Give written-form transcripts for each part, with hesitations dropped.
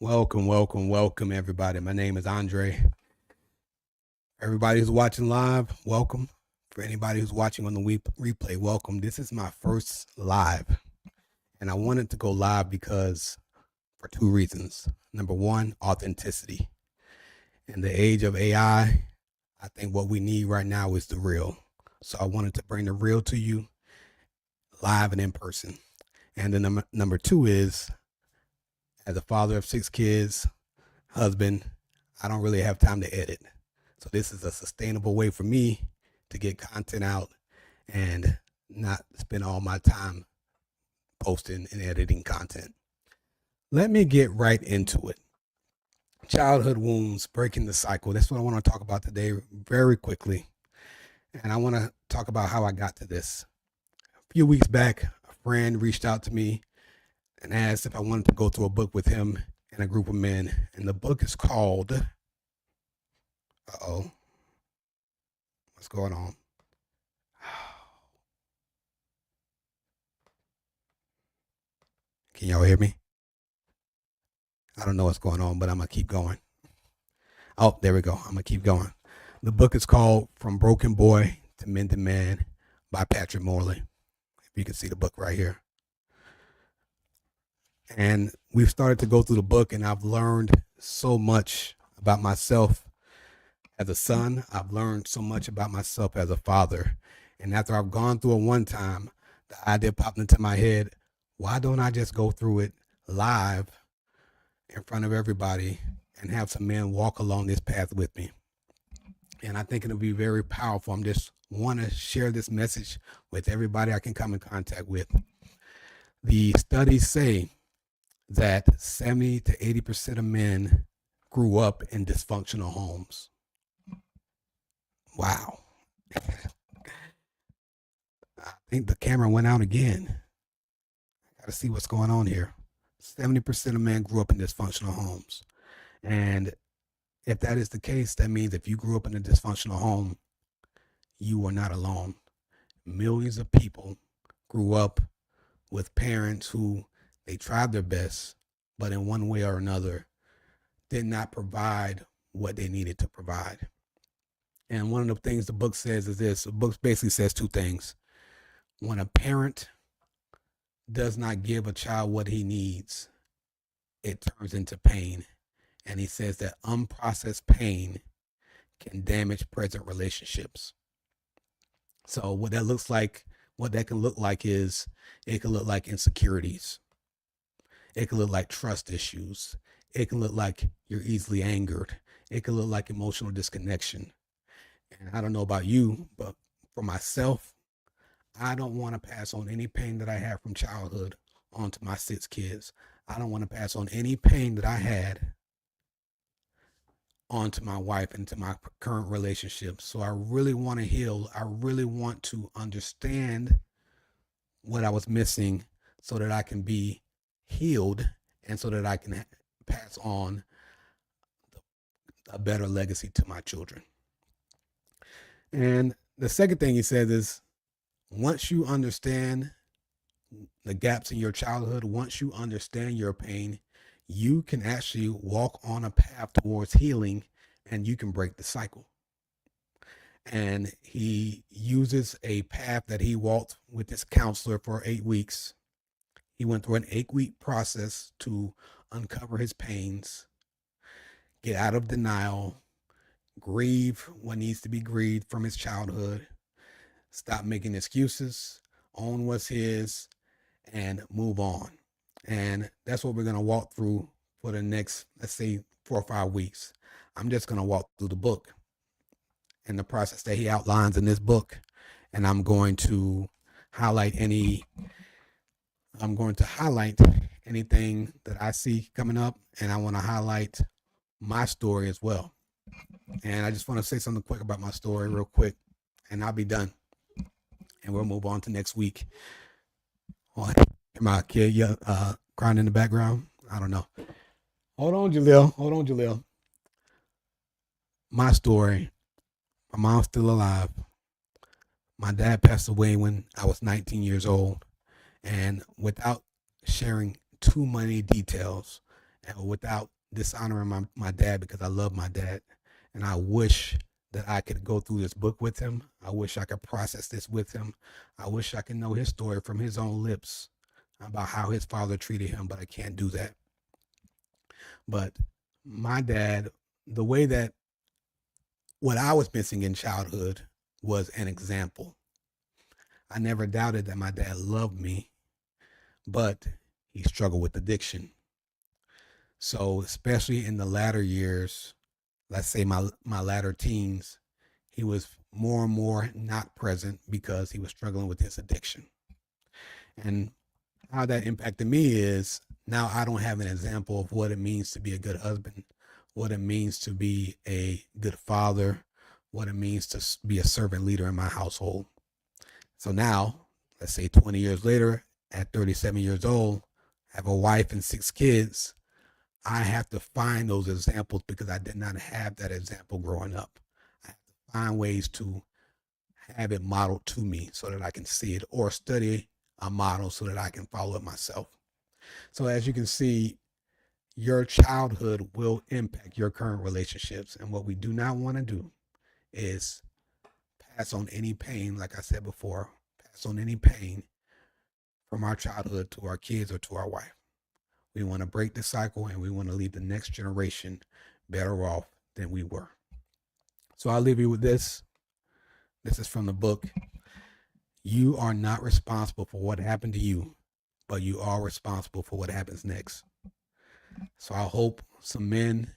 Welcome, everybody. My name is Andre. Everybody who's watching live, welcome. For anybody who's watching on the replay, welcome. This is my first live, and I wanted to go live because for two reasons. Number one, authenticity. In the age of I think what we need right now is the real. So I wanted to bring the real to you live and in person. And then number two is, as a father of 6 kids, husband, I don't really have time to edit. So this is a sustainable way for me to get content out and not spend all my time posting and editing content. Let me get right into it. Childhood wounds, breaking the cycle. That's what I want to talk about today very quickly. And I want to talk about how I got to this. A few weeks back, a friend reached out to me and asked if I wanted to go through a book with him and a group of men. And the book is called, what's going on? Can y'all hear me? I don't know what's going on, but I'm going to keep going. Oh, there we go. I'm going to keep going. The book is called From Broken Boy to Mended Man by Patrick Morley. If you can see the book right here. And we've started to go through the book, and I've learned so much about myself as a son. I've learned so much about myself as a father. And after I've gone through it one time, the idea popped into my head, why don't I just go through it live in front of everybody and have some men walk along this path with me? And I think it'll be very powerful. I'm just want to share this message with everybody I can come in contact with. The studies say that 70 to 80% of men grew up in dysfunctional homes. Wow. I think the camera went out again. I got to see what's going on here. 70% of men grew up in dysfunctional homes. And if that is the case, that means if you grew up in a dysfunctional home, you are not alone. Millions of people grew up with parents who they tried their best, but in one way or another did not provide what they needed to provide. And one of the things the book says is this. The book basically says two things. When a parent does not give a child what he needs, it turns into pain. And he says that unprocessed pain can damage present relationships. So what that looks like, what that can look like is, it can look like insecurities. It can look like trust issues. It can look like you're easily angered. It can look like emotional disconnection. And I don't know about you, but for myself, I don't want to pass on any pain that I had from childhood onto my 6 kids. I don't want to pass on any pain that I had onto my wife and to my current relationship. So I really want to heal. I really want to understand what I was missing so that I can be healed and so that I can pass on a better legacy to my children. And the second thing he says is, once you understand the gaps in your childhood, once you understand your pain, you can actually walk on a path towards healing and you can break the cycle. And he uses a path that he walked with his counselor for 8 weeks. He went through an 8-week process to uncover his pains, get out of denial, grieve what needs to be grieved from his childhood, stop making excuses, own what's his, and move on. And that's what we're going to walk through for the next, let's say, 4 or 5 weeks. I'm just going to walk through the book and the process that he outlines in this book. And I'm going to highlight anything that I see coming up. And I want to highlight my story as well. And I just want to say something quick about my story real quick, and I'll be done. And we'll move on to next week. Oh, my kid crying in the background. I don't know. Hold on, Jaleel. My story. My mom's still alive. My dad passed away when I was 19 years old. And without sharing too many details, and without dishonoring my dad, because I love my dad. And I wish that I could go through this book with him. I wish I could process this with him. I wish I could know his story from his own lips about how his father treated him, but I can't do that. But my dad, the way that what I was missing in childhood was an example. I never doubted that my dad loved me, but he struggled with addiction. So, especially in the latter years, let's say my latter teens, he was more and more not present because he was struggling with his addiction. And how that impacted me is now I don't have an example of what it means to be a good husband, what it means to be a good father, what it means to be a servant leader in my household. So now, let's say 20 years later, at 37 years old, I have a wife and 6 kids. I have to find those examples because I did not have that example growing up. I have to find ways to have it modeled to me so that I can see it, or study a model so that I can follow it myself. So as you can see, your childhood will impact your current relationships. And what we do not want to do is pass on any pain, like I said before, pass on any pain from our childhood to our kids or to our wife. We want to break the cycle, and we want to leave the next generation better off than we were. So I'll leave you with this. This is from the book. You are not responsible for what happened to you, but you are responsible for what happens next. So I hope some men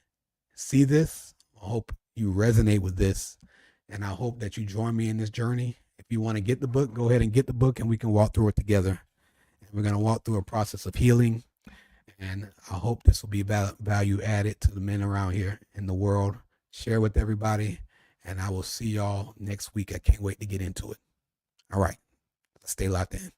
see this. I hope you resonate with this. And I hope that you join me in this journey. If you want to get the book, go ahead and get the book, and we can walk through it together. And we're going to walk through a process of healing. And I hope this will be value added to the men around here in the world. Share with everybody. And I will see y'all next week. I can't wait to get into it. All right. Let's stay locked in.